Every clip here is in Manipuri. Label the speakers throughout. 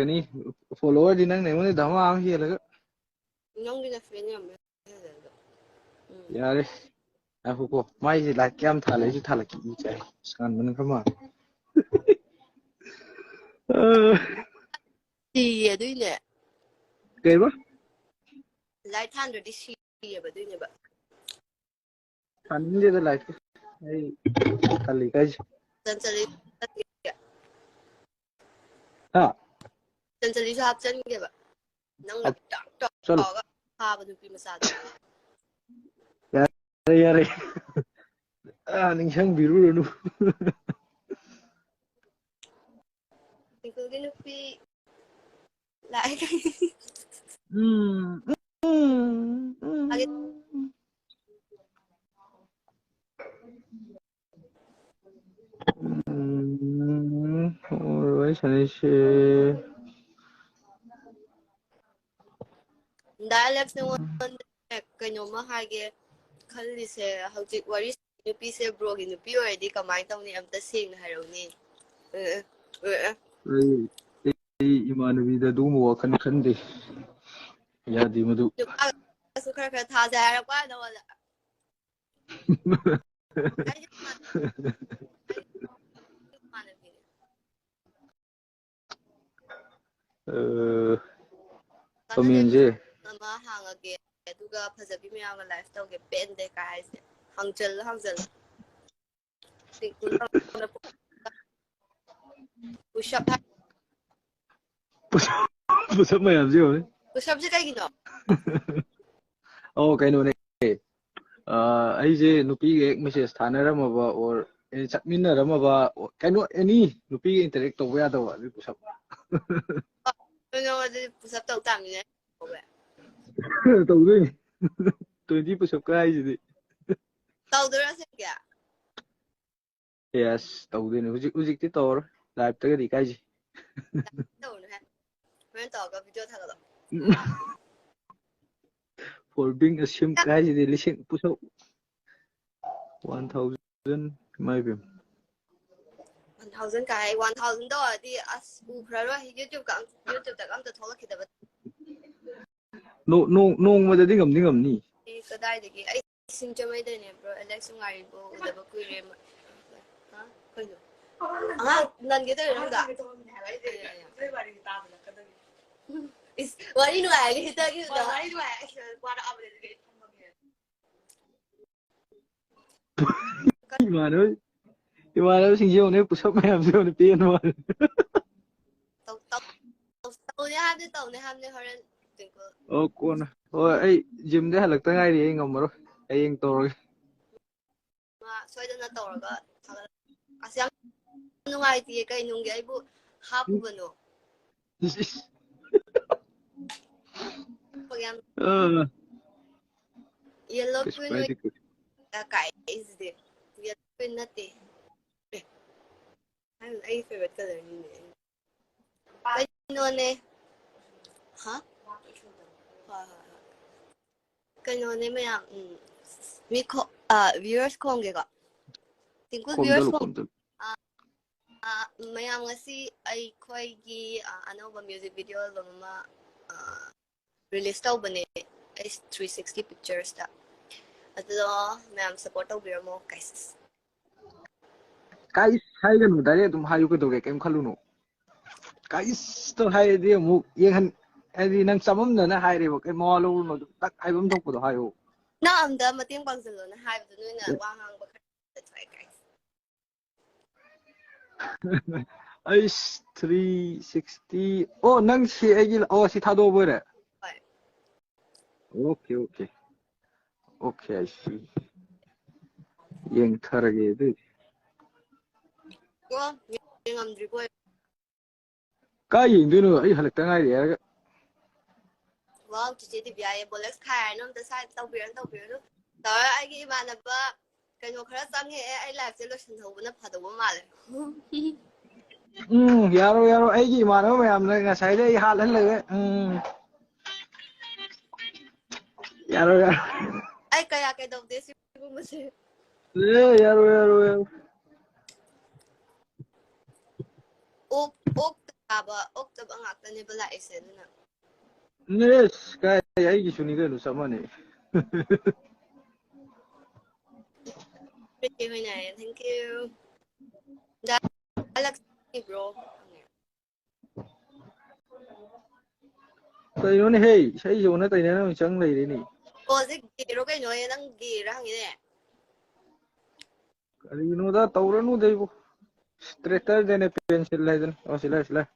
Speaker 1: ꯀꯅꯤ ꯐꯣꯂꯣꯋꯔꯗꯤ ꯅꯪ ꯑꯩꯉꯣꯟꯗ ꯙꯃꯥ ꯑꯃ ꯍꯦꯜꯂꯒ
Speaker 2: ꯅꯪꯒꯤꯅ ꯐ꯭ꯔꯦꯟ ꯌꯥꯝꯃꯦ
Speaker 1: ꯌꯥꯔꯦ ꯉꯥꯏꯈꯣꯀꯣ ꯃꯥꯏꯁꯦ ꯂꯥꯏꯠ ꯀꯌꯥꯝ ꯊꯥꯜꯂꯦ ꯑꯩꯁꯨ ꯊꯥꯜꯂꯛꯀꯦ ꯏ ꯆꯥꯏ ꯁꯥꯟꯕꯅ ꯈꯔ ꯃꯥꯜꯂꯦ
Speaker 2: ꯁꯤꯌꯦ ꯑꯗꯨꯏꯅꯦ
Speaker 1: ꯀꯩꯕ
Speaker 2: ꯂꯥꯏꯠ ꯊꯥꯟꯗ꯭ꯔꯗꯤ ꯁꯤꯌꯦꯕ ꯑꯗꯨꯏꯅꯦꯕ
Speaker 1: ꯊꯥꯅꯤꯡꯗꯦꯗ ꯂꯥꯏꯠꯀ ꯑꯩ ꯇꯜꯂꯤ ꯏꯀꯥꯏꯖꯩ
Speaker 2: ꯆꯟꯆꯜꯂꯤ
Speaker 1: ꯍꯥ
Speaker 2: ꯆꯟꯆꯜꯂꯤꯁꯨ ꯍꯥꯞꯆꯟꯒꯦꯕ ꯅꯪꯅ ꯇꯥꯛ ꯇꯥꯛ
Speaker 1: ꯆꯠꯂꯣ
Speaker 2: ꯇꯧꯔꯒ ꯐꯥꯕ ꯅꯨꯄꯤ ꯃꯆꯥꯗꯣ
Speaker 1: ꯌꯥꯔꯦ ꯌꯥꯔꯦ ꯅꯤꯡꯁꯤꯡꯕꯤꯔꯨꯔꯅꯨ
Speaker 2: ꯇꯤꯡꯀꯜꯒꯤ ꯅꯨꯄꯤ ꯂꯥꯛꯑꯦ
Speaker 1: ꯋꯥꯔꯤ ꯁꯥꯟꯅꯩꯁꯦ
Speaker 2: ꯗꯥꯏꯂꯦꯛꯁ ꯅꯉꯣꯟꯗ ꯀꯩꯅꯣꯝꯃ ꯍꯥꯏꯒꯦ ꯈꯜꯂꯤꯁꯦ ꯍꯧꯖꯤꯛ ꯋꯥꯔꯤ ꯅꯨꯄꯤꯁꯦ ꯕ꯭ꯔꯣꯒꯤ ꯅꯨꯄꯤ ꯑꯣꯏꯔꯗꯤ ꯀꯃꯥꯏꯅ ꯇꯧꯅꯤ ꯑꯝꯇ ꯁꯦꯡꯅ ꯍꯥꯏꯔꯛꯎꯅꯦ
Speaker 1: ꯑꯩ ꯏꯃꯥꯟꯅꯕꯤꯗ ꯑꯗꯨꯒꯨꯝꯕ ꯋꯥꯈꯜ ꯈꯟꯗꯦ ꯌꯥꯗꯦ ꯃꯗꯨ
Speaker 2: ꯅꯨꯄꯥꯁꯨ ꯈꯔ ꯈꯔ ꯊꯥꯖꯩ ꯍꯥꯏꯔꯛꯄ ꯅꯉꯣꯟꯗ
Speaker 1: ꯀꯃꯦꯟꯁꯦ
Speaker 2: ꯑꯃ ꯍꯥꯡꯉꯒꯦ ꯑꯗꯨꯒ ꯐꯖꯕꯤ ꯃꯌꯥꯝꯒ ꯂꯥꯏꯐ ꯇꯧꯒꯦ ꯄꯦꯟꯗꯦ ꯀꯥꯏ ꯍꯥꯏꯁꯦ ꯍꯪꯖꯜꯂꯣ ꯄꯨꯁꯑꯞ
Speaker 1: ꯄꯨꯁꯑꯞ ꯃꯌꯥꯝꯁꯦ ꯌꯦꯡꯉꯨꯅꯦ
Speaker 2: ꯄꯨꯁꯑꯞꯁꯦ ꯀꯩꯒꯤꯅꯣ
Speaker 1: ꯑꯣ ꯀꯩꯅꯣꯅꯦ ꯑꯩꯁꯦ ꯅꯨꯄꯤꯒ ꯍꯦꯛ ꯃꯦꯁꯦꯖ ꯊꯥꯅꯔꯝꯃꯕ ꯑꯣꯔ ꯆꯠꯃꯤꯟꯅꯔꯝꯃꯕ ꯀꯩꯅꯣ ꯑꯦꯅꯤ ꯅꯨꯄꯤꯒ ꯏꯟꯇꯔꯦꯛ ꯇꯧꯕ ꯌꯥꯗꯕ ꯑꯗꯨꯒꯤ ꯄꯨꯁꯑꯞ
Speaker 2: ꯑꯗꯨꯗꯤ ꯄꯨꯁꯑꯞ ꯇꯧ ꯇꯥꯕꯅꯤꯅꯦ
Speaker 1: ꯇꯧꯗꯣꯏꯅꯤ 20 ꯄꯨꯁꯑꯞꯀ ꯍꯥꯏꯁꯤꯗꯤ
Speaker 2: ꯇꯧꯗꯣꯏꯔꯣ ꯑꯁꯦꯡꯀꯤ
Speaker 1: ꯌꯦꯁ ꯇꯧꯗꯣꯏꯅꯦ ꯍꯧꯖꯤꯛꯇꯤ ꯇꯧꯔꯔꯣꯏ ꯂꯥꯏꯐꯇꯒꯗꯤ ꯏꯀꯥꯏꯖꯩ
Speaker 2: ꯇꯧꯅꯨꯍꯦ ꯍꯣꯔꯦꯟ ꯇꯧꯔꯒ ꯚꯤꯗꯤꯑꯣ ꯊꯥꯒꯠꯂꯛꯑꯣ
Speaker 1: ꯐꯣꯔ ꯕꯤꯡ ꯑ ꯁꯤꯝꯞ ꯍꯥꯏꯁꯤꯗꯤ ꯂꯤꯁꯤꯡ ꯄꯨꯁꯑꯞ 1000 ꯏꯃꯥꯏꯄꯦꯝꯃ
Speaker 2: 1000 ꯀꯥꯏ 1000 ꯇꯧꯔꯗꯤ ꯑꯁ ꯎꯈ꯭ꯔꯔꯣꯏ ꯌꯨꯇ꯭ꯌꯨꯕꯇꯒ ꯑꯝꯇ ꯊꯣꯛꯂꯛꯈꯤꯗꯕ
Speaker 1: ꯅꯣꯡꯃꯗꯗꯤ ꯉꯝꯅꯤ
Speaker 2: ꯀꯗꯥꯏꯗꯒꯤ ꯑꯩ ꯁꯤꯡꯖꯃꯩꯗꯩꯅꯦ ꯕ꯭ꯔꯣ ꯑꯦꯂꯦꯛꯁꯁꯨ ꯉꯥꯏꯔꯤꯕꯣ ꯎꯗꯕ ꯀꯨꯏꯔꯦ ꯀꯩꯅꯣ ꯑꯉꯥꯡ ꯅꯟꯒꯦ ꯇꯧꯔꯤꯔꯣ ꯋꯥꯔꯤ ꯅꯨꯡꯉꯥꯏꯔꯒ ꯍꯤꯇꯒꯤꯕꯗꯣ
Speaker 1: ꯏꯃꯥꯟꯅꯕꯁꯤꯡꯁꯦ ꯌꯦꯡꯉꯨꯅꯦ ꯄꯨꯁꯑꯞ ꯃꯌꯥꯝꯁꯦ ꯌꯦꯡꯉꯨꯅꯦ ꯄꯦꯟꯕ ꯋꯥꯅꯤ
Speaker 2: ꯇꯧꯅꯤ ꯍꯥꯏꯕꯅꯤ ꯇꯧꯅꯤ ꯍꯥꯏꯕꯅꯤ ꯍꯣꯔꯦꯟ ꯇ꯭ꯋꯤꯡꯀꯜ
Speaker 1: ꯑꯣ ꯀꯣꯟꯅ ꯍꯣꯏ ꯑꯩ ꯖꯤꯝꯗꯩ ꯍꯜꯂꯛꯇ ꯉꯥꯏꯔꯤ ꯑꯩ ꯉꯝꯃꯔꯣꯏ ꯍꯌꯦꯡ ꯇꯧꯔꯒꯦ
Speaker 2: ꯁꯣꯏꯗꯅ ꯇꯧꯔꯒ ꯊꯥꯒꯠꯂꯛ ꯑꯁ ꯌꯥꯝ ꯅꯨꯡꯉꯥꯏꯇꯤꯌꯦ ꯀꯩꯅꯨꯡꯒꯤ ꯑꯩꯕꯨ ꯍꯥꯞꯄꯨꯕꯅꯣ ꯌꯦꯜꯂꯣ
Speaker 1: ꯀꯩꯁꯨ
Speaker 2: ꯀ꯭ꯋꯤꯟ
Speaker 1: ꯀꯥꯏꯗꯦ
Speaker 2: ꯀꯥꯏꯁꯤꯗꯤ ꯌꯦꯜꯂꯣ ꯀ꯭ꯋꯤꯟ ꯅꯠꯇꯦ ꯑꯩ ꯐꯦꯚꯣꯔꯥꯏꯠ ꯀꯂꯔꯅꯤꯅꯦ ꯀꯩꯅꯣꯅꯦ ꯍꯥ ꯍꯣꯏ ꯀꯩꯅꯣꯅꯦ ꯃꯌꯥꯝ ꯚꯤꯌꯔꯁ ꯈꯣꯡꯒꯦꯀꯣ ꯇꯤꯡꯀꯨꯜ ꯚꯤꯌꯔꯁ
Speaker 1: ꯈꯣꯝꯖꯜꯂꯨ ꯈꯣꯝꯖꯜꯂꯨ
Speaker 2: ꯃꯌꯥꯝ ꯉꯁꯤ ꯑꯩꯈꯣꯏꯒꯤ ꯑꯅꯧꯕ ꯃ꯭ꯌꯨꯖꯤꯛ ꯚꯤꯗꯤꯑꯣ ꯑꯦꯜꯕꯝ ꯑꯃ ꯔꯤꯂꯤꯁ ꯇꯧꯕꯅꯦ ꯑꯩꯁ 360 ꯄꯤꯛꯆꯔꯁꯇ ꯑꯗꯨꯗꯣ ꯃꯌꯥꯝ ꯁꯞꯄꯣꯔꯠ ꯇꯧꯕꯤꯔꯝꯃꯣ ꯒꯥꯏꯁ
Speaker 1: ꯀꯥꯏꯁ ꯍꯥꯏꯒꯅꯨ ꯗꯥꯏꯔꯦꯛ ꯑꯗꯨꯝ ꯍꯥꯏꯌꯨ ꯀꯩꯗꯧꯒꯦ ꯀꯩꯝ ꯈꯜꯂꯨꯅꯨ ꯀꯥꯏꯁꯇꯣ ꯍꯥꯏꯔꯗꯤ ꯑꯃꯨꯛ ꯍꯥꯏꯗꯤ ꯅꯪ ꯆꯃꯝꯅꯅ ꯍꯥꯏꯔꯦꯕ ꯀꯩ ꯃꯋꯥ ꯂꯧꯔꯨꯅꯣ ꯑꯗꯨꯝ ꯇꯛ ꯍꯥꯏꯕꯝ ꯊꯣꯛꯄꯗꯣ ꯍꯥꯏꯌꯣ
Speaker 2: ꯅꯪ ꯑꯝꯇ ꯃꯇꯦꯡ ꯄꯥꯡꯁꯤꯜꯂꯣꯅ ꯍꯥꯏꯕꯗꯨ ꯅꯣꯏꯅ ꯋꯥ ꯉꯥꯡꯕ ꯈꯔ
Speaker 1: ꯑꯩꯁ 360 ꯑꯣ ꯅꯪ ꯁꯤ ꯑꯩꯒꯤ ꯁꯤ ꯊꯥꯗꯣꯛꯑꯕ ꯑꯣꯏꯔꯦ
Speaker 2: ꯍꯣꯏ
Speaker 1: ꯑꯣꯀꯦ ꯑꯩ ꯁꯤ ꯌꯦꯡꯊꯔꯒꯦ ꯑꯗꯨꯏꯗꯤ
Speaker 2: ꯉꯝꯗ꯭ꯔꯤꯕꯣ
Speaker 1: ꯀꯥꯏ ꯌꯦꯡꯗꯣꯏꯅꯣ ꯑꯩ ꯍꯜꯂꯛꯇ ꯉꯥꯏꯔꯤ ꯍꯥꯏꯔꯒ
Speaker 2: ꯋꯥꯎ ꯆꯤꯆꯦ ꯗꯤꯕꯤꯌꯥ ꯕꯣꯂꯦꯛꯁ ꯈꯥꯏꯔꯅꯨ ꯑꯝꯇ ꯁ꯭ꯋꯥꯏꯗ ꯇꯧꯕꯤꯔꯅꯨ ꯇꯧꯔ ꯑꯩꯒꯤ ꯏꯃꯥꯟꯅꯕ ꯀꯩꯅꯣ ꯈꯔ ꯆꯪꯉꯛꯑꯦ ꯑꯩ ꯂꯥꯏꯐꯁꯦ ꯂꯣꯏꯁꯤꯟꯍꯧꯕꯅ ꯐꯗꯧꯕ ꯃꯥꯜꯂꯦ
Speaker 1: ꯌꯥꯔꯣꯏ ꯑꯩꯒꯤ ꯏꯃꯥꯟꯅꯕ ꯃꯌꯥꯝꯅ ꯉꯁꯥꯏꯗꯩ ꯑꯩ ꯍꯥꯠꯍꯜꯂꯒ ꯌꯥꯔꯣꯏ
Speaker 2: ꯑꯩ ꯀꯌꯥ ꯀꯩꯗꯧꯗꯦ ꯁꯤꯒꯨꯝꯕꯁꯦ
Speaker 1: ꯌꯥꯔꯣꯏ
Speaker 2: ꯑꯣꯛ ꯆꯥꯕ ꯑꯣꯛꯇꯕ ꯉꯥꯛꯇꯅꯦꯕ ꯂꯥꯛꯏꯁꯦ ꯑꯗꯨꯅ
Speaker 1: ꯅꯦꯁ ꯀꯥꯏ ꯑꯩꯒꯤꯁꯨꯅꯤ ꯀꯩꯅꯣ ꯆꯞ ꯃꯥꯟꯅꯩ
Speaker 2: ꯍꯣꯏꯅꯦ ꯊꯦꯡꯛ ꯌꯨ ꯕ꯭ꯔꯣ
Speaker 1: ꯀꯩꯅꯣꯅꯦ ꯍꯦ ꯏꯁꯩꯁꯦ ꯑꯣꯟꯅ ꯇꯩꯅꯅ ꯑꯃꯨꯛ ꯆꯪ ꯂꯩꯔꯦꯅꯦ
Speaker 2: ꯍꯧꯖꯤꯛ ꯒꯦꯔꯣ ꯀꯩꯅꯣꯌꯦ ꯅꯪ ꯒꯦꯔꯥ ꯍꯪꯉꯤꯅꯦ
Speaker 1: ꯀꯔꯤꯅꯣꯗ ꯇꯧꯔꯅꯨꯗ ꯏꯕꯣ ꯁ꯭ꯇ꯭ꯔꯦꯠꯇꯔꯗꯅꯦ ꯄꯦꯟꯁꯤꯜ ꯍꯥꯏꯗꯅ ꯑꯣ ꯁꯤ ꯂꯩꯔꯦ ꯁꯤ ꯂꯩꯔꯦ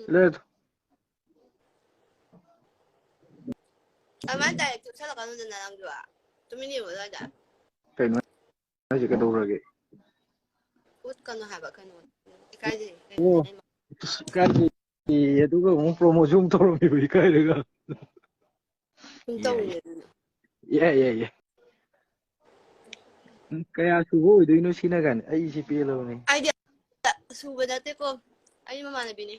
Speaker 1: ꯁꯤ ꯂꯩꯔꯦ
Speaker 2: ꯑꯗꯨꯃꯥꯏꯅ ꯗꯥꯏꯔꯦꯛ ꯆꯨꯞꯁꯜꯂꯛꯀꯅꯨꯗꯅ ꯅꯪꯁꯨ ꯇꯨꯃꯤꯟꯅ ꯌꯦꯡꯉꯨ ꯑꯗꯨꯋꯥꯏꯗ
Speaker 1: ꯀꯩꯅꯣ ꯍꯥꯏꯁꯦ ꯀꯩꯗꯧꯔꯒꯦ
Speaker 2: ꯎꯠꯀꯅꯨ ꯍꯥꯏꯕ ꯀꯩꯅꯣ ꯏꯀꯥꯏꯖꯩ
Speaker 1: ꯑꯣ ꯏꯀꯥꯏꯖꯩꯌꯦ ꯑꯗꯨꯒ ꯑꯃꯨꯛ ꯄ꯭ꯔꯣꯃꯣꯠꯁꯨ ꯑꯃꯨꯛ ꯇꯧꯔꯝꯃꯤꯕ ꯏꯀꯥꯏꯔꯒ
Speaker 2: ꯁꯨꯝ
Speaker 1: ꯌꯥꯏ
Speaker 2: ꯇꯧꯔꯤꯅꯦ ꯑꯗꯨꯅ
Speaker 1: ꯌꯥꯏ ꯌꯥꯏ ꯌꯥꯏ ꯀꯌꯥ ꯁꯨꯕ ꯑꯣꯏꯗꯣꯏꯅꯣ ꯁꯤꯅ ꯒꯥꯏꯅ ꯑꯩꯁꯤ ꯄꯦꯜꯂꯕꯅꯤ
Speaker 2: ꯑꯩꯗꯤ ꯁꯨꯕ ꯅꯠꯇꯦꯀꯣ ꯑꯩ ꯃꯃꯥꯟꯅꯕꯤꯅꯦ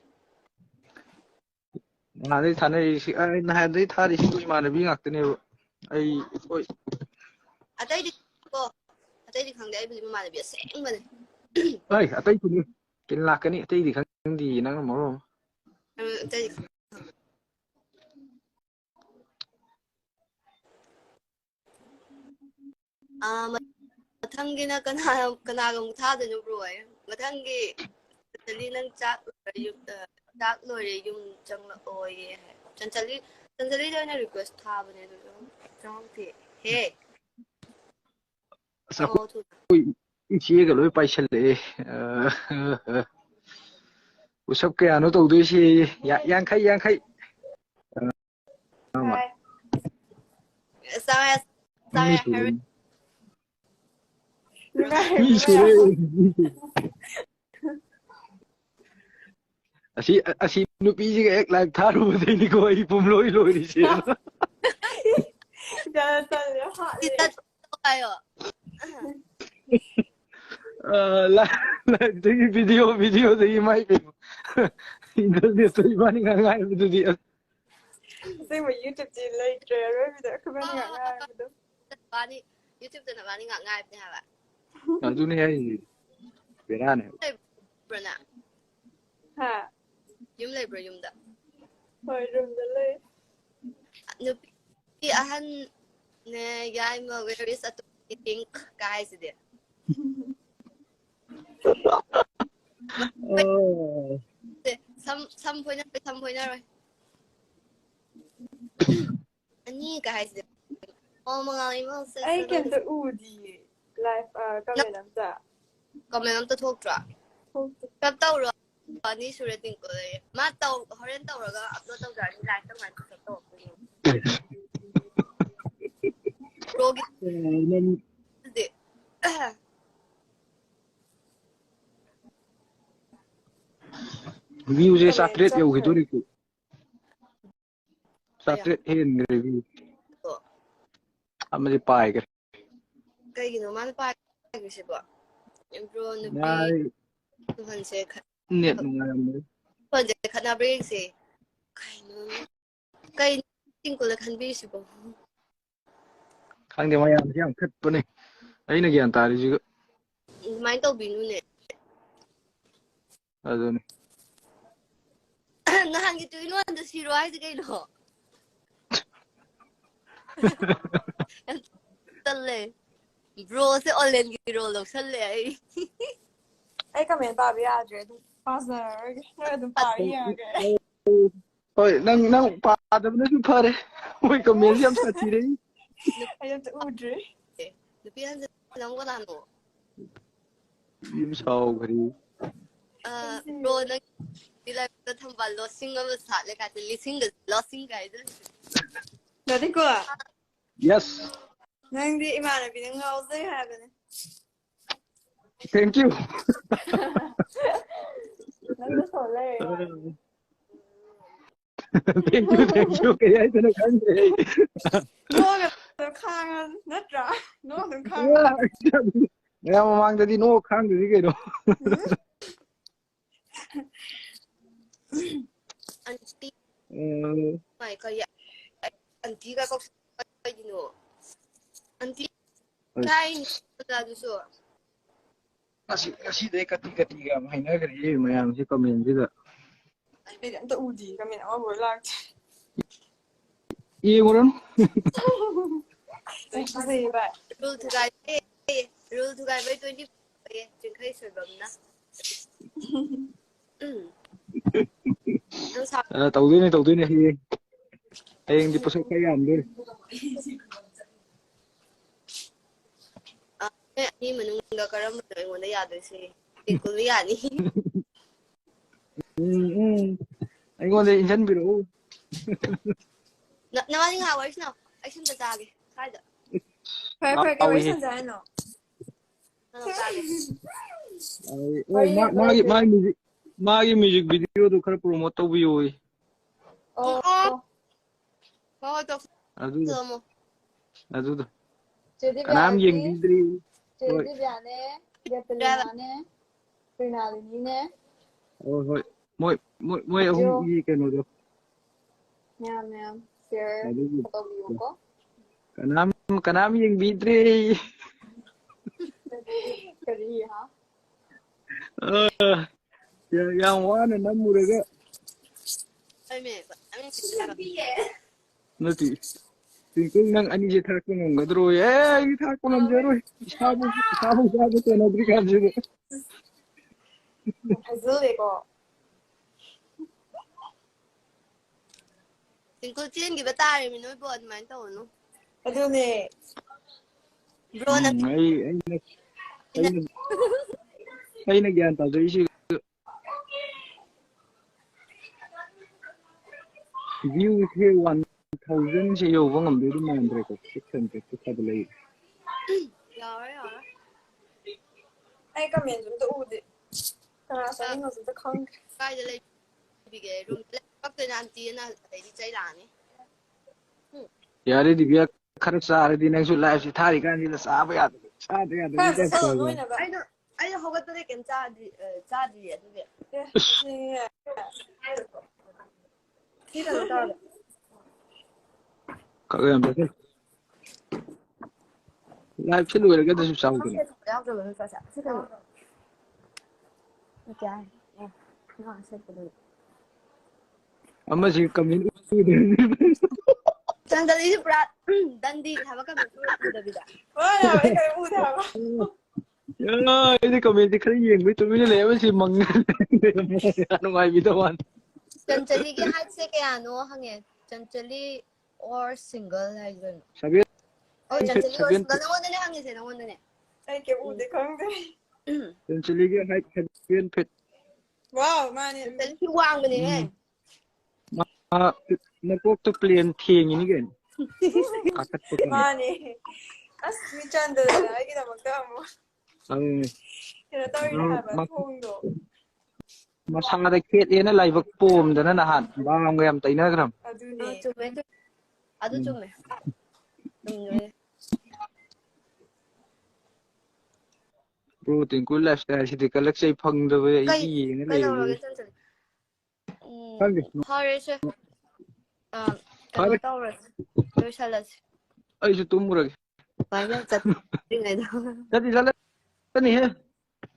Speaker 1: ꯅꯍꯥꯟꯗꯩ ꯊꯥꯅꯔꯤꯁꯤ ꯅꯍꯥꯟꯗꯩ ꯊꯥꯔꯤꯁꯤꯡꯗꯣ ꯏꯃꯥꯟꯅꯕꯤ ꯉꯥꯛꯇꯅꯦꯕ ꯑꯩ ꯍꯣꯏ
Speaker 2: ꯑꯇꯩꯗꯤ ꯈꯪꯗꯦ ꯑꯩꯕꯨꯗꯤ ꯃꯃꯥꯟꯅꯕꯤ ꯑꯁꯦꯡꯕꯅꯦ
Speaker 1: ꯍꯣꯏ ꯑꯇꯩꯁꯨꯅꯤ ꯀꯤꯟ ꯂꯥꯛꯀꯅꯤ ꯑꯇꯩꯗꯤ ꯈꯪꯗꯤꯌꯦ ꯅꯪꯅ ꯃꯔꯣꯟ ꯑꯃ
Speaker 2: ꯑꯇꯩꯗꯤ ꯃꯊꯪꯒꯤꯅ ꯀꯅꯥꯒ ꯑꯃꯨꯛ ꯊꯥꯗꯣꯏꯅꯣ ꯕ꯭ꯔꯣ ꯃꯊꯪꯒꯤ ꯅꯪ ꯆꯥꯛ ꯂꯣꯏꯔꯦ ꯌꯨꯝ ꯆꯪꯂꯛꯑꯣꯌꯦ ꯆꯟꯆꯂꯤꯗ ꯑꯣꯏꯅ ꯔꯤꯀ꯭ꯋꯦꯁ ꯊꯥꯕꯅꯦ ꯑꯗꯨꯁꯨ ꯆꯪꯉꯛꯇꯦ ꯍꯦ
Speaker 1: ꯑꯁ
Speaker 2: ꯆꯪꯉꯛꯑꯣ ꯊꯨꯅ
Speaker 1: ꯑꯩꯈꯣꯏ ꯏꯆꯦꯒ ꯂꯣꯏ ꯄꯥꯏꯁꯜꯂꯛꯑꯦ ꯄꯨꯁꯞ ꯀꯌꯥꯅꯣ ꯇꯧꯗꯣꯏꯁꯦꯌꯦ ꯌꯥꯡꯈꯩ ꯌꯥꯡꯈꯩ ꯃꯤ ꯁꯨꯔꯦ ꯃꯤ
Speaker 3: ꯅꯨꯡꯉꯥꯏꯔꯤꯕꯣ
Speaker 1: ꯁꯨꯔꯦ
Speaker 3: ꯃꯌꯥꯝ
Speaker 1: ꯑꯁꯤ ꯅꯨꯄꯤꯁꯤꯒ ꯍꯦꯛ ꯂꯥꯏꯚ ꯊꯥꯔꯨꯕꯗꯩꯅꯤꯀꯣ ꯑꯩ ꯄꯨꯡꯂꯣꯏ ꯂꯣꯏꯔꯤꯁꯦꯅ
Speaker 2: ꯍꯥꯏꯌꯣ
Speaker 1: ꯂꯥꯏꯚꯇꯒꯤ ꯚꯤꯗꯤꯑꯣꯗꯒꯤ ꯃꯥꯏ ꯀꯩꯅꯣ ꯏꯟꯇꯔꯅꯦꯠꯇ ꯏꯕꯥꯅꯤ ꯉꯥꯡꯉꯥꯏꯕꯗꯨꯗꯤ
Speaker 3: ꯑꯁꯦꯡꯕ ꯌꯨꯇ꯭ꯌꯨꯕꯇꯤ ꯂꯩꯇ꯭ꯔꯦ ꯑꯔꯣꯏꯕꯤꯗ ꯑꯩꯈꯣꯏꯕꯥꯅꯤ ꯉꯥꯛ ꯉꯥꯏꯔꯕꯗꯣ
Speaker 2: ꯌꯨꯇ꯭ꯌꯨꯕꯇ ꯅꯕꯥꯅꯤ ꯉꯥꯛ ꯉꯥꯏꯕꯅꯦ ꯍꯥꯏꯕ
Speaker 1: ꯑꯗꯨꯅꯦ ꯍꯥꯏꯁꯦ ꯕꯦꯔꯥꯅꯦ
Speaker 2: ꯂꯩꯕ꯭ꯔꯣ
Speaker 3: ꯍꯥ
Speaker 2: ꯌꯨꯝ ꯂꯩꯕ꯭ꯔꯣ ꯌꯨꯝꯗ
Speaker 3: ꯍꯣꯏ ꯔꯨꯝꯗ ꯂꯩ
Speaker 2: ꯅꯨꯄꯤ ꯑꯍꯟꯅꯦ ꯌꯥꯏꯃ ꯋꯦꯔ ꯏꯁ ꯀ ꯍꯥꯏꯁꯤꯗꯤ ꯁꯝ ꯐꯣꯏꯅꯔꯣꯏ ꯑꯅꯤꯒ ꯍꯥꯏꯁꯤꯗꯤ ꯑꯣ ꯃꯉꯥꯜ ꯏꯃꯥ
Speaker 3: ꯑꯩ ꯀꯩꯝꯇ ꯎꯗꯤꯌꯦ ꯂꯥꯏꯐ ꯀꯃꯦꯟ ꯑꯝꯇ
Speaker 2: ꯀꯃꯦꯟ ꯑꯝꯇ ꯊꯣꯛꯇ꯭ꯔꯣ
Speaker 3: ꯊꯣꯛꯇꯦ
Speaker 2: ꯁꯞ ꯇꯧꯔꯣ ꯑꯅꯤ ꯁꯨꯔꯦ ꯇꯤꯡꯀꯣꯗꯒꯤ ꯃꯥ ꯍꯣꯔꯦꯟ ꯇꯧꯔꯒ ꯑꯞꯂꯣꯗ ꯇꯧꯖꯔꯅꯤ ꯂꯥꯏꯐꯇ ꯀꯃꯥꯏꯅ ꯁꯞ ꯇꯧꯔꯛꯇꯣꯏꯅꯣ ꯕ꯭ꯔꯣꯒꯤ
Speaker 1: ꯚ꯭ꯌꯨꯁꯦ
Speaker 3: ꯀꯃꯦꯟ
Speaker 1: 300
Speaker 3: ꯆꯠꯈ꯭ꯔꯦ
Speaker 1: ꯌꯧꯈꯤꯗꯣꯔꯤꯀꯣ 300 ꯍꯦꯟꯈ꯭ꯔꯦ ꯚ꯭ꯌꯨ ꯑꯃꯗꯤ ꯄꯥꯏꯈ꯭ꯔꯦ
Speaker 2: ꯀꯩꯒꯤꯅꯣ ꯃꯥꯅ ꯄꯥꯏꯈ꯭ꯔꯤꯁꯤꯕꯣ ꯕ꯭ꯔꯣ ꯅꯨꯄꯤ
Speaker 1: ꯃꯥꯏ
Speaker 2: ꯇꯨꯍꯟꯁꯦ
Speaker 1: ꯅꯦꯠ ꯅꯨꯡꯉꯥꯏꯔꯝꯃꯔꯣꯏ
Speaker 2: ꯈꯠꯅꯕ꯭ꯔꯥ ꯌꯦꯡꯁꯦ ꯀꯩꯅꯣ ꯇꯤꯡꯀꯨꯅ ꯈꯟꯕꯤꯔꯤꯁꯤꯕꯣ
Speaker 1: ꯈꯪꯗꯦ ꯃꯌꯥꯝꯁꯦ ꯌꯥꯝ ꯈꯠꯄꯅꯦ ꯑꯩꯅ ꯒ꯭ꯌꯥꯟ ꯇꯥꯔꯤꯁꯤꯒ
Speaker 2: ꯑꯗꯨꯃꯥꯏꯅ ꯇꯧꯕꯤꯅꯨꯅꯦ
Speaker 1: ꯑꯗꯨꯅꯤ
Speaker 2: ꯅꯍꯥꯟꯒꯤ ꯇꯨꯏꯟ ꯁꯤꯔꯣ ꯍꯥꯏꯁꯦ ꯀꯩꯅꯣ ꯇꯜꯂꯦ ꯕ꯭ꯔꯣꯁꯦ ꯑꯣꯟꯂꯦꯟꯒꯤ ꯔꯣꯜ ꯂꯧꯁꯜꯂꯦ ꯑꯩ
Speaker 3: ꯑꯩ ꯀꯃꯦꯟ ꯄꯥꯕ ꯌꯥꯗ꯭ꯔꯦ ꯑꯗꯨꯝ ꯄꯥꯖꯔꯔꯣꯏꯒꯦ ꯅꯣꯏ ꯑꯗꯨꯝ ꯄꯥꯔ ꯌꯦꯡꯉꯒꯦ
Speaker 1: ꯍꯣꯏ ꯅꯪ ꯄꯥꯗꯕꯅꯁꯨ ꯐꯔꯦ ꯃꯣꯏ ꯀꯃꯦꯟꯁꯤ ꯌꯥꯝ ꯁꯥꯊꯤꯔꯛꯏ
Speaker 3: ꯑꯩ ꯑꯝꯇ ꯎꯗ꯭ꯔꯤ
Speaker 2: ꯅꯨꯄꯤ ꯑꯍꯟꯁꯦ ꯑꯃꯨꯛ ꯀꯅꯥꯅꯣ
Speaker 1: ꯌꯨꯝ ꯁꯥꯎꯈꯔꯦ
Speaker 3: ꯑꯩꯁꯦ
Speaker 2: ꯕ꯭ꯔꯣ ꯅꯪ ꯊꯝꯕꯥꯜ ꯂꯣꯁꯤꯡ ꯑꯃ ꯁꯥꯠꯂꯦ ꯀꯥꯏ ꯂꯤꯁꯤꯡꯒ ꯂꯣꯁꯤꯡ ꯀꯥꯏꯗ
Speaker 3: ꯔꯥꯙꯤꯀꯣ
Speaker 1: ꯌꯦꯁ
Speaker 3: ꯅꯪꯗꯤ ꯏꯃꯥꯟꯅꯕꯤꯅ ꯉꯥꯎꯖꯩ ꯍꯥꯏꯕꯅꯦ
Speaker 1: ꯊꯦꯡꯀ꯭ꯌꯨ
Speaker 3: ꯅꯪꯗ ꯁꯣ ꯂꯩꯔꯦ
Speaker 1: ꯊꯦꯡꯀ꯭ꯌꯨ ꯀꯩ ꯍꯥꯏꯗꯣꯏꯅꯣ ꯈꯪꯗ꯭ꯔꯦ ꯑꯩ
Speaker 3: ꯅꯣꯛꯑꯒ ꯈꯥꯡꯉ ꯅꯠꯇ꯭ꯔꯥ ꯅꯣꯛꯑ ꯑꯗꯨꯝ ꯈꯥꯡꯉꯣ
Speaker 1: ꯃꯌꯥꯝ ꯃꯃꯥꯡꯗꯗꯤ ꯅꯣꯛꯑ ꯈꯥꯡꯗ꯭ꯔꯗꯤ ꯀꯩꯅꯣ
Speaker 2: ꯑꯟꯇꯤ
Speaker 1: ꯎꯝ
Speaker 2: ꯑꯟꯇꯤꯒ ꯀꯩꯒꯤꯅꯣ ꯑꯟꯇꯤ ꯍꯥꯏꯅꯤ ꯑꯗꯨꯁꯨ
Speaker 1: ꯉꯁꯤꯗꯩ ꯀꯥꯇꯤ ꯀꯥꯇꯤꯒ ꯌꯥꯝ ꯍꯥꯏꯅꯈ꯭ꯔꯦ ꯃꯌꯥꯝꯁꯦ ꯀꯃꯦꯟꯁꯤꯗ
Speaker 3: ꯑꯩꯗꯤ ꯑꯝꯇ ꯎꯗꯤ ꯀꯃꯦꯟ ꯑꯃꯐꯥꯎ ꯂꯥꯛꯇꯦ
Speaker 1: ꯌꯦꯡꯉꯨꯔꯅꯨ
Speaker 3: ꯐꯖꯩ ꯚꯥꯏ
Speaker 2: ꯔꯨꯜ ꯊꯨꯒꯥꯏꯕꯩ 20 ꯆꯤꯡꯈꯩ ꯁꯣꯏꯕꯝꯅ
Speaker 1: ꯇꯧꯗꯣꯏꯅꯦ ꯍꯌꯦꯡꯗꯤ ꯄꯣꯠꯁꯛ ꯈꯔ ꯌꯥꯝꯗꯣꯏꯅꯤ
Speaker 2: ꯑꯅꯤ ꯃꯅꯨꯡꯗ ꯀꯔꯝꯕꯅꯣ ꯑꯩꯉꯣꯟꯗ ꯌꯥꯗꯣꯏꯁꯦ ꯇꯤꯡꯀꯨꯜ ꯌꯥꯅꯤ
Speaker 1: ꯑꯩꯉꯣꯟꯗ ꯏꯟꯁꯤꯟꯕꯤꯔꯛꯎ
Speaker 2: ꯅꯕꯥꯅꯤ ꯉꯥꯏꯍꯥꯛ ꯋꯥꯔꯤ ꯁꯥꯟꯅꯧ ꯑꯩ ꯁꯨꯝꯇ ꯆꯥꯒꯦ ꯁ꯭ꯋꯥꯏꯗ
Speaker 3: ꯐꯔꯦ ꯐꯔꯦ ꯀꯩ ꯋꯥꯔꯤ ꯁꯥꯟꯅꯁꯦ ꯍꯥꯏꯅꯣ
Speaker 2: ꯆꯥꯒꯦ
Speaker 3: ꯋꯥꯔꯤ ꯂꯦꯞꯄ ꯂꯩꯇꯦꯕ
Speaker 1: ꯃꯥꯒꯤ ꯃ꯭ꯌꯨꯖꯤꯛ ꯚꯤꯗꯤꯑꯣꯗꯨ ꯈꯔ ꯄ꯭ꯔꯣꯃꯣꯠ ꯇꯧꯕꯤꯌꯨ
Speaker 3: ꯑꯣ
Speaker 2: ꯍꯣꯏ ꯇꯧꯁꯜꯂꯝꯃꯣ
Speaker 1: ꯑꯗꯨꯗꯣ
Speaker 3: ꯆꯦ
Speaker 1: ꯀꯅꯥꯝ
Speaker 3: ꯗꯤꯕꯤꯌꯥꯒꯤ
Speaker 1: ꯌꯦꯡꯕꯤꯗ꯭ꯔꯤ
Speaker 3: ꯆꯦ
Speaker 1: ꯍꯣꯏ
Speaker 3: ꯗꯤꯕꯤꯌꯥꯅꯦ ꯕꯦꯇꯂꯤꯅꯥꯅꯦ ꯄ꯭ꯔꯤꯅꯥꯂꯤꯅꯤꯅꯦ
Speaker 1: ꯍꯣꯏ ꯃꯣꯏ ꯑꯍꯨꯝꯒꯤ ꯀꯩꯅꯣꯗꯣ
Speaker 3: ꯃꯌꯥꯝ ꯁꯤꯌꯔ
Speaker 1: ꯑꯗꯨꯒꯤ
Speaker 3: ꯇꯧꯕꯤꯌꯨꯀꯣ
Speaker 1: ꯀꯅꯥꯝ ꯌꯦꯡꯕꯤꯗ꯭ꯔꯦ
Speaker 3: ꯀꯔꯤ ꯍꯥ
Speaker 1: ꯌꯥꯝ ꯋꯥꯅ ꯅꯝꯃꯨꯔꯒ ꯅꯠꯇꯦ ꯇꯤꯡꯀꯜ ꯅꯪ ꯑꯅꯤꯁꯦ ꯊꯥꯔꯛꯄ ꯉꯝꯒꯗ꯭ꯔꯣꯌꯦ ꯑꯩꯗꯤ ꯊꯥꯔꯛꯄ ꯉꯝꯖꯔꯣꯏ ꯏꯁꯥꯕꯨ ꯆꯥꯕ ꯀꯣꯟꯅꯗ꯭ꯔꯤ ꯀꯥꯟꯁꯤꯗ
Speaker 3: ꯍꯥꯏꯖꯤꯜꯂꯦꯀꯣ
Speaker 2: ꯇꯤꯡꯀꯜ ꯆꯦꯟꯈꯤꯕ ꯇꯥꯔꯦꯃꯤ ꯅꯣꯏꯕꯨ ꯑꯗꯨꯃꯥꯏꯅ ꯇꯧꯒꯅꯨ
Speaker 3: ꯑꯗꯨꯅꯦ
Speaker 2: ꯕ꯭ꯔꯣꯅ
Speaker 1: ꯑꯩꯅ ꯒ꯭ꯌꯥꯟ ꯇꯥꯖꯔꯤꯁꯤ ꯚ꯭ꯌꯨꯁꯦ 1000ꯁꯦ ꯌꯧꯕ ꯉꯝꯗꯣꯏꯗꯤ ꯃꯥꯟꯗ꯭ꯔꯦꯀꯣ 600 ꯈꯔꯗ ꯂꯩ
Speaker 2: ꯌꯥꯔꯣꯏ
Speaker 3: ꯑꯩ ꯀꯃꯦꯟꯁꯨ ꯑꯝꯇ ꯎꯗꯦ ꯀꯅꯥ ꯆꯪꯉꯤꯅꯣꯁꯨ ꯑꯝꯇ ꯈꯪꯗ꯭ꯔꯦ
Speaker 2: ꯀꯥꯏꯗ ꯂꯩꯕꯤꯒꯦ ꯔꯨꯝꯗ ꯄꯛꯇꯣꯏꯅ ꯑꯟꯇꯤꯅ ꯑꯗꯩꯗꯤ ꯆꯩ ꯂꯥꯛꯑꯅꯤ
Speaker 1: ꯌꯥꯔꯦ ꯗꯤꯕꯤꯌꯥ ꯈꯔ ꯆꯥꯔꯗꯤ ꯅꯪꯁꯨ ꯂꯥꯏꯐꯁꯤ ꯊꯥꯔꯤ ꯀꯥꯟꯁꯤꯗ ꯆꯥꯕ ꯌꯥꯗꯕ ꯆꯥꯗ
Speaker 3: ꯈꯔ ꯆꯠꯁꯜꯂꯣ
Speaker 1: ꯌꯥꯗꯕ
Speaker 3: ꯅꯣꯏꯅꯕ
Speaker 2: ꯑꯩꯅ ꯍꯧꯒꯠꯄꯗꯩ ꯀꯩꯝ ꯆꯥꯗ꯭ꯔꯤꯌꯦ ꯑꯗꯨꯒꯤ ꯁꯤ ꯀꯩꯅꯣ ꯇꯧꯔꯒꯦ
Speaker 1: ꯂꯥꯏꯐꯁꯦ ꯂꯣꯏꯔꯒꯗꯁꯨ ꯆꯥꯎꯗꯅ
Speaker 2: ꯌꯥꯎꯗ꯭ꯔꯕ ꯅꯠꯇ꯭ꯔꯣ ꯁꯤ ꯀꯩꯅꯣ ꯀꯌꯥ है ना सेट
Speaker 1: ꯑꯃꯁꯤ ꯀꯃꯦꯟ
Speaker 2: ꯆꯪꯗꯂꯤꯁꯤ ꯄꯨꯔꯥ ꯗꯟꯗꯤ ꯊꯕꯛ ꯀꯃꯦꯟ ꯎꯗꯕꯤꯗ
Speaker 3: ꯑꯩ ꯀꯔꯤꯝ ꯎꯗꯦ ꯍꯥꯏꯕ
Speaker 1: ꯑꯩꯗꯤ ꯀꯃꯦꯟꯁꯦ ꯈꯔ ꯌꯦꯡꯕꯩ ꯇꯨꯃꯤꯟꯅ ꯂꯩꯕꯁꯤ ꯅꯨꯡꯉꯥꯏꯕꯤꯗ ꯋꯥꯅꯤ
Speaker 2: ꯆꯟꯆꯂꯤꯒꯤ ꯍꯥꯏꯠꯁꯦ ꯀꯌꯥꯅꯣ ꯍꯪꯉꯦ ꯆꯟꯆꯂꯤ ꯑꯣꯔ ꯁꯤꯡꯒꯜ ꯍꯥꯏꯗꯣꯏꯅꯣ
Speaker 1: 7
Speaker 2: ꯑꯣ ꯆꯟꯆꯂꯤ ꯑꯣꯔ
Speaker 1: 7
Speaker 2: ꯁꯤꯡꯒꯜ ꯅꯪꯉꯣꯟꯗꯅꯦ ꯍꯪꯉꯤꯁꯦ ꯅꯪꯉꯣꯟꯗꯅꯦ
Speaker 3: ꯑꯩ ꯀꯩꯝ ꯎꯗꯦ ꯈꯪꯗꯦ
Speaker 1: ꯆꯟꯆꯂꯤꯒꯤ ꯍꯥꯏꯠ 7 ꯐꯤꯠ
Speaker 3: ꯋꯥꯎ ꯃꯥꯅꯦ
Speaker 2: ꯆꯟꯆꯂꯤ ꯋꯥꯡꯕꯅꯦꯍꯦ
Speaker 1: ꯃꯀꯣꯛꯇ ꯄ꯭ꯂꯦꯟ ꯊꯦꯡꯉꯤꯅꯤ ꯀꯩꯅꯣ ꯀꯥꯈꯠꯄ ꯀꯥꯟꯗ
Speaker 3: ꯃꯥꯅꯦ ꯑꯁ ꯃꯤ ꯆꯟꯗꯗꯅ ꯑꯩꯒꯤꯗꯃꯛꯇ ꯑꯃꯨꯛ ꯀꯩꯅꯣ ꯇꯧꯔꯤꯅꯦ ꯍꯥꯏꯕ ꯊꯣꯡꯗꯣ
Speaker 1: ꯃꯁꯥꯗ ꯈꯦꯠꯂꯦꯅ ꯂꯥꯏꯕꯛ ꯄꯣꯝꯗꯅ ꯅꯍꯥꯟ ꯕꯥꯝꯒ ꯌꯥꯝ ꯇꯩꯅꯈ꯭ꯔꯕ
Speaker 3: ꯑꯗꯨꯅꯦ
Speaker 2: ꯆꯨꯝꯃꯦ ꯑꯗꯨ ꯆꯨꯝꯃꯦ
Speaker 1: ꯕ꯭ꯔꯣ ꯇꯤꯡꯀꯨꯜ ꯂꯥꯏꯐꯁ꯭ꯇꯥꯏꯜꯁꯤꯗꯤ ꯀꯜꯂꯛꯆꯩ ꯐꯪꯗꯕ ꯑꯩꯗꯤ ꯌꯦꯡꯉ ꯂꯩꯔꯦ
Speaker 2: ꯀꯩꯗꯧꯔꯒꯦ ꯆꯟꯆꯂꯤ ꯐꯔꯦꯁꯦ ꯀꯩꯅꯣ
Speaker 1: ꯐꯔꯦ
Speaker 2: ꯇꯧꯔꯁꯤ ꯂꯣꯏꯁꯜꯂꯁꯤ
Speaker 1: ꯑꯩꯁꯨ ꯇꯨꯝꯃꯨꯔꯒꯦ
Speaker 2: ꯁꯨꯃꯥꯏꯅ ꯆꯠꯇ꯭ꯔꯤꯉꯩꯗ
Speaker 1: ꯆꯠꯅꯤꯍꯦ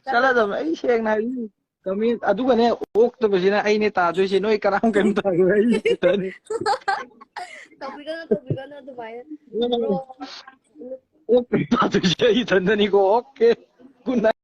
Speaker 1: ꯆꯠꯂꯗꯕꯅꯦ ꯑꯩ ꯁꯦꯡꯅ ꯍꯥꯏꯕꯤꯔꯤ ꯀꯃꯦꯟ ꯑꯗꯨꯒꯅꯦ ꯑꯣꯛꯇꯕꯁꯤꯅ ꯑꯩꯅꯦ ꯇꯥꯗꯣꯏꯁꯦ ꯅꯣꯏ ꯀꯅꯥꯝ ꯀꯩꯝ ꯇꯥꯔꯣꯏ ꯑꯩ ꯈꯛꯇꯅꯤ
Speaker 2: ꯇꯧꯕꯤꯒꯅꯨ ꯑꯗꯨꯃꯥꯏꯅ ꯕ꯭ꯔꯣ
Speaker 1: ꯑꯣꯛꯇꯕꯤ ꯇꯥꯗꯣꯏꯁꯦ ꯑꯩ ꯏꯊꯟꯇꯅꯤꯀꯣ ꯑꯣꯀꯦ ꯒꯨꯗ ꯅꯥꯏꯠ